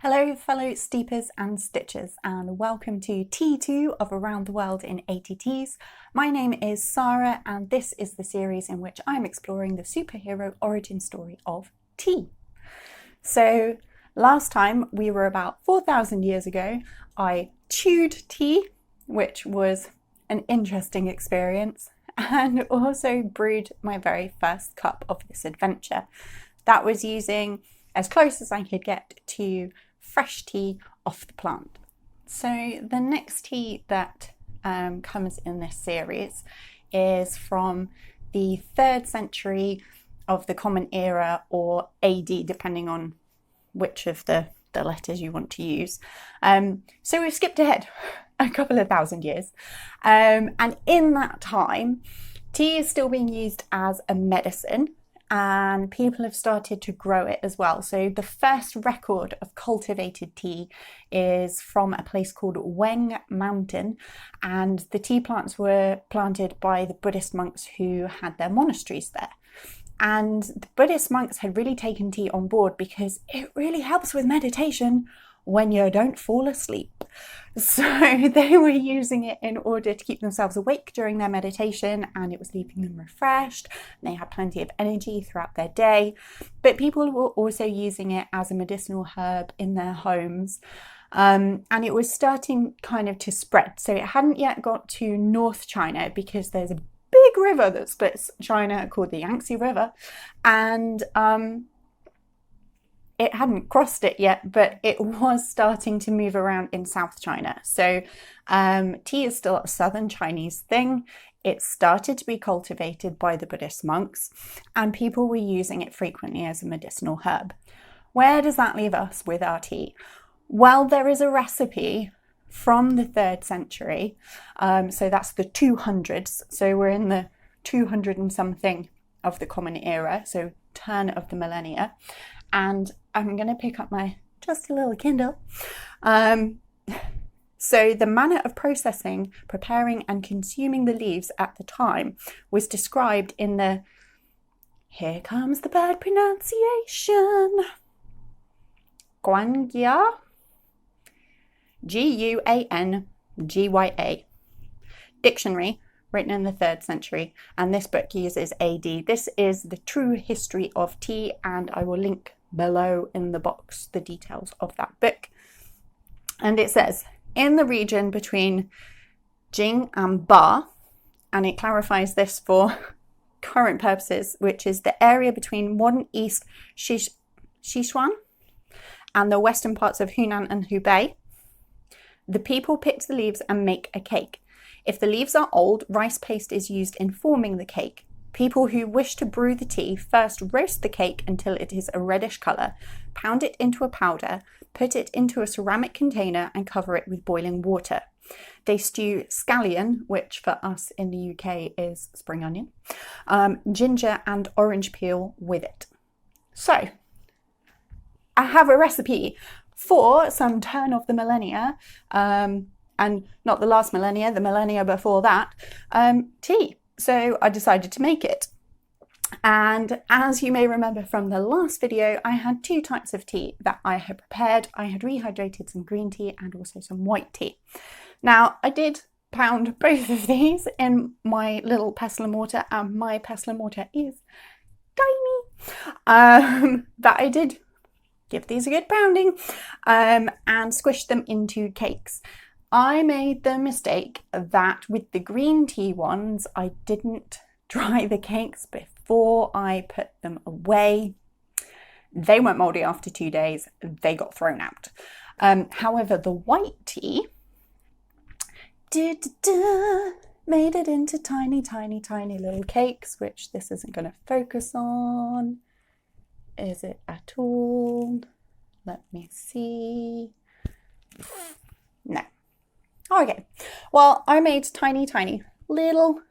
Hello fellow steepers and stitchers, and welcome to T2 of Around the World in 80 Ts. My name is Sarah and this is the series in which I'm exploring the superhero origin story of tea. So last time we were about 4,000 years ago. I chewed tea, which was an interesting experience, and also brewed my very first cup of this adventure. That was using as close as I could get to fresh tea off the plant. So the next tea that comes in this series is from the 3rd century of the Common Era, or AD, depending on which of the letters you want to use. So we've skipped ahead a couple of thousand years. And in that time, tea is still being used as a medicine, and people have started to grow it as well. So the first record of cultivated tea is from a place called Weng Mountain, and the tea plants were planted by the Buddhist monks who had their monasteries there. And the Buddhist monks had really taken tea on board because it really helps with meditation when you don't fall asleep. So they were using it in order to keep themselves awake during their meditation, and it was leaving them refreshed. They had plenty of energy throughout their day. But people were also using it as a medicinal herb in their homes. And it was starting kind of to spread. So it hadn't yet got to North China because there's a big river that splits China called the Yangtze River. And it hadn't crossed it yet, but it was starting to move around in South China. So tea is still a southern Chinese thing. It started to be cultivated by the Buddhist monks, and people were using it frequently as a medicinal herb. Where does that leave us with our tea? Well, there is a recipe from the 3rd century. So that's the 200s. So we're in the 200 and something of the Common Era, so turn of the millennia. And I'm going to pick up my trusty little Kindle. So the manner of processing, preparing and consuming the leaves at the time was described in the, here comes the bad pronunciation, Guangya, Guangya dictionary, written in the 3rd century, and this book uses AD. This is the true history of tea, and I will link below in the box the details of that book. And it says, in the region between Jing and Ba, and it clarifies this for current purposes, which is the area between modern East Sichuan and the western parts of Hunan and Hubei, the people pick the leaves and make a cake. If the leaves are old, rice paste is used in forming the cake. People who wish to brew the tea first roast the cake until it is a reddish colour, pound it into a powder, put it into a ceramic container and cover it with boiling water. They stew scallion, which for us in the UK is spring onion, ginger and orange peel with it. So, I have a recipe for some turn of the millennia, and not the last millennia, the millennia before that, tea. So I decided to make it. And as you may remember from the last video, I had 2 types of tea that I had prepared. I had rehydrated some green tea and also some white tea. Now, I did pound both of these in my little pestle and mortar, and my pestle and mortar is tiny. But I did give these a good pounding and squish them into cakes. I made the mistake that with the green tea ones, I didn't dry the cakes before I put them away. They went mouldy after 2 days. They got thrown out. However, the white tea made it into tiny, tiny, tiny little cakes, which this isn't going to focus on. Is it at all? Let me see. No. Okay, well, I made tiny, tiny little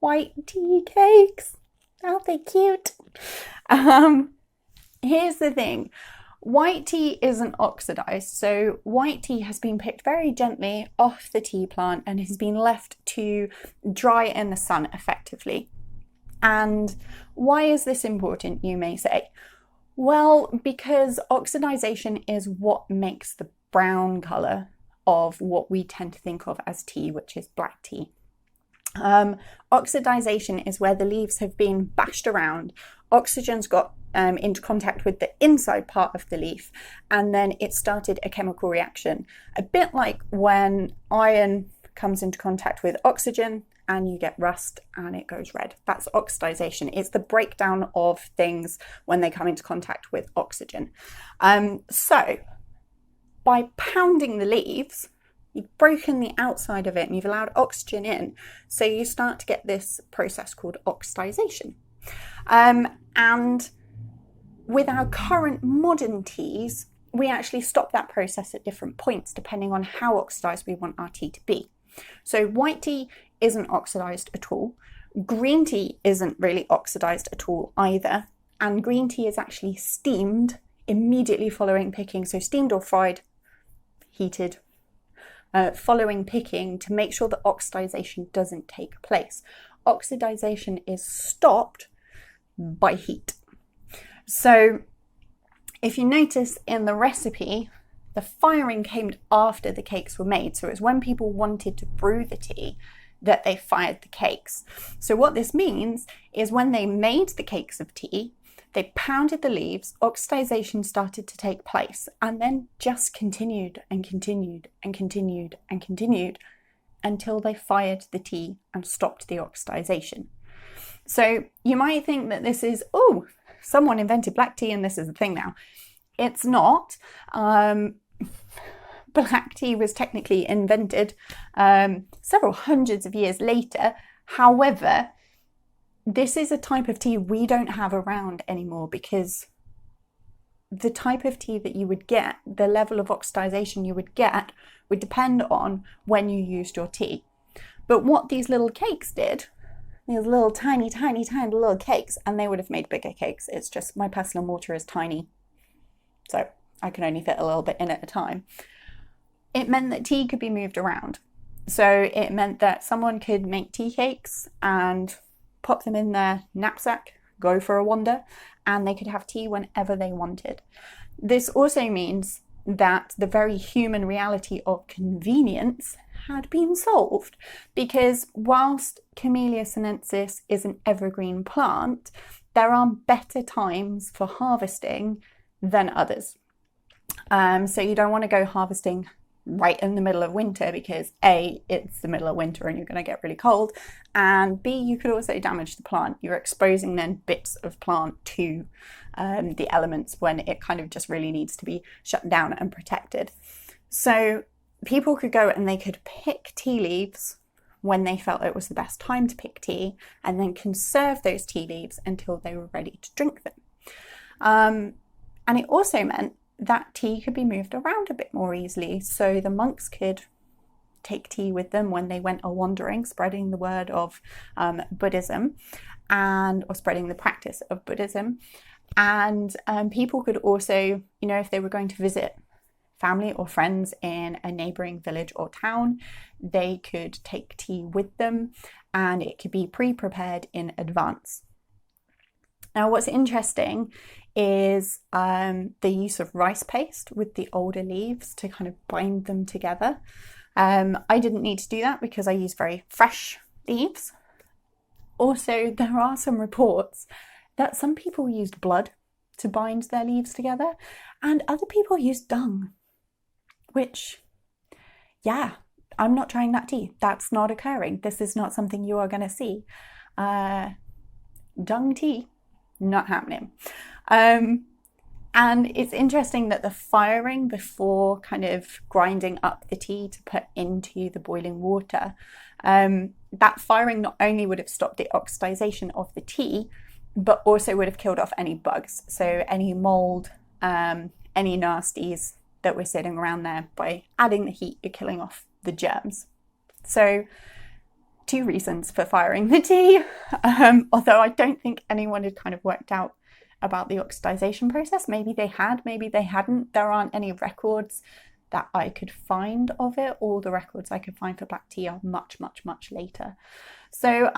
white tea cakes. Aren't they cute? Here's the thing. White tea isn't oxidized, so white tea has been picked very gently off the tea plant and has been left to dry in the sun effectively. And why is this important, you may say? Well, because oxidization is what makes the brown colour of what we tend to think of as tea, which is black tea. Oxidization is where the leaves have been bashed around. Oxygen's got into contact with the inside part of the leaf, and then it started a chemical reaction. A bit like when iron comes into contact with oxygen and you get rust and it goes red. That's oxidization. It's the breakdown of things when they come into contact with oxygen. So by pounding the leaves, you've broken the outside of it and you've allowed oxygen in. So you start to get this process called oxidization. And with our current modern teas, we actually stop that process at different points depending on how oxidized we want our tea to be. So white tea isn't oxidized at all. Green tea isn't really oxidized at all either. And green tea is actually steamed immediately following picking. So steamed or fried, heated, following picking to make sure that oxidization doesn't take place. Oxidization is stopped by heat. So if you notice in the recipe, the firing came after the cakes were made. So it's when people wanted to brew the tea that they fired the cakes. So what this means is when they made the cakes of tea, they pounded the leaves, oxidization started to take place, and then just continued and continued and continued and continued until they fired the tea and stopped the oxidization. So you might think that this is, oh, someone invented black tea and this is the thing now. It's not. Black tea was technically invented several hundreds of years later. However, this is a type of tea we don't have around anymore because the type of tea that you would get, the level of oxidization you would get, would depend on when you used your tea. But what these little cakes did, these little tiny little cakes, and they would have made bigger cakes. It's just my personal mortar is tiny, so I can only fit a little bit in at a time. It meant that tea could be moved around. So it meant that someone could make tea cakes and pop them in their knapsack, go for a wander, and they could have tea whenever they wanted. This also means that the very human reality of convenience had been solved, because whilst Camellia sinensis is an evergreen plant, there are better times for harvesting than others. So you don't want to go harvesting right in the middle of winter because A, it's the middle of winter and you're going to get really cold, and B, you could also damage the plant. You're exposing then bits of plant to the elements when it kind of just really needs to be shut down and protected. So people could go and they could pick tea leaves when they felt it was the best time to pick tea, and then conserve those tea leaves until they were ready to drink them. And it also meant that tea could be moved around a bit more easily. So the monks could take tea with them when they went a-wandering, spreading the word of Buddhism or spreading the practice of Buddhism. And people could also, if they were going to visit family or friends in a neighbouring village or town, they could take tea with them and it could be pre-prepared in advance. Now, what's interesting is the use of rice paste with the older leaves to kind of bind them together. I didn't need to do that because I use very fresh leaves. Also, there are some reports that some people used blood to bind their leaves together and other people used dung, which, yeah, I'm not trying that tea. That's not occurring. This is not something you are going to see. Dung tea, not happening. And it's interesting that the firing before kind of grinding up the tea to put into the boiling water, that firing not only would have stopped the oxidization of the tea, but also would have killed off any bugs. So any mold, any nasties that were sitting around there. By adding the heat, you're killing off the germs. So 2 reasons for firing the tea, although I don't think anyone had kind of worked out about the oxidization process. Maybe they had, maybe they hadn't. There aren't any records that I could find of it. All the records I could find for black tea are much later. So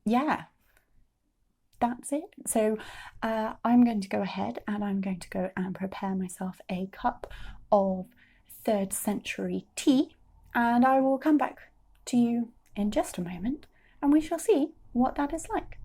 yeah, that's it. So I'm going to go ahead and I'm going to go and prepare myself a cup of 3rd century tea, and I will come back to you in just a moment and we shall see what that is like.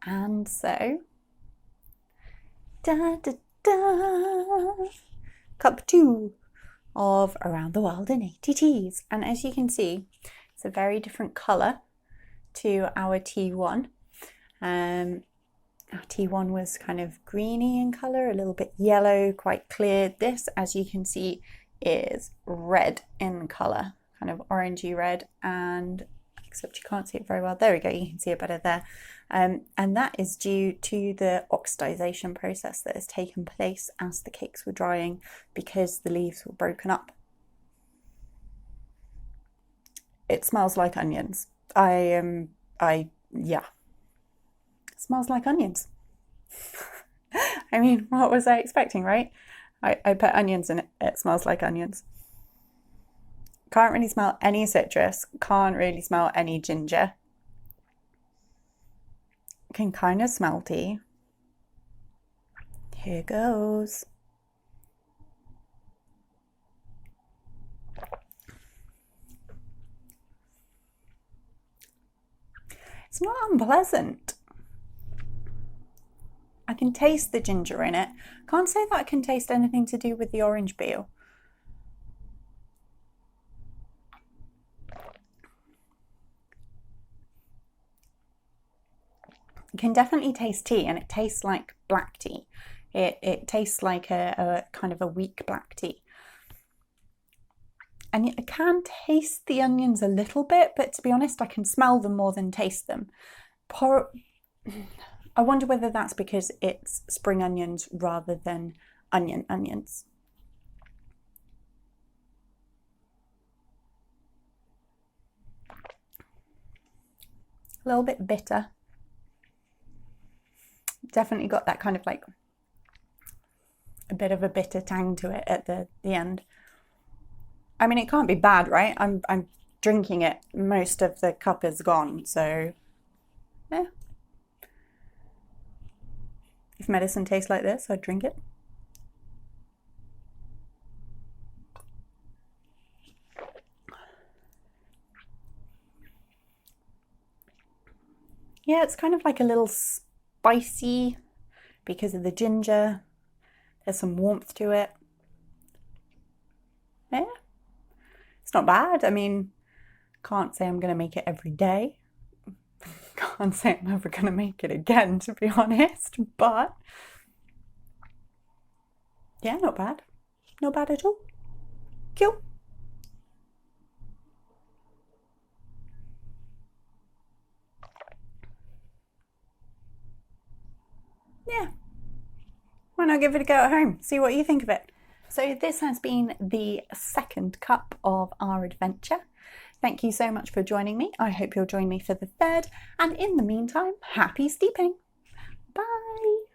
And so, da da da, cup 2 of Around the World in 80 Teas. And as you can see, it's a very different colour to our T1. Our T1 was kind of greeny in colour, a little bit yellow, quite clear. This, as you can see, is red in colour, kind of orangey red, and except you can't see it very well. There we go, you can see it better there. And that is due to the oxidization process that has taken place as the cakes were drying because the leaves were broken up. It smells like onions. Yeah. It smells like onions. I mean, what was I expecting, right? I put onions in it. It smells like onions. Can't really smell any citrus. Can't really smell any ginger. Can kind of smell tea. Here goes. It's not unpleasant. I can taste the ginger in it. Can't say that I can taste anything to do with the orange peel. You can definitely taste tea, and it tastes like black tea. It tastes like a kind of a weak black tea. And I can taste the onions a little bit, but to be honest, I can smell them more than taste them. I wonder whether that's because it's spring onions rather than onions. A little bit bitter. Definitely got that kind of like a bit of a bitter tang to it at the end. I mean, it can't be bad, right? I'm drinking it. Most of the cup is gone, so yeah. If medicine tastes like this, I'd drink it. Yeah, it's kind of like a little spicy because of the ginger. There's some warmth to it. It's not bad. I mean, can't say I'm going to make it every day. Can't say I'm ever going to make it again, to be honest, but yeah, not bad. Not bad at all. Cool. Yeah. Why not give it a go at home? See what you think of it. So this has been the second cup of our adventure. Thank you so much for joining me. I hope you'll join me for the third. And in the meantime, happy steeping. Bye.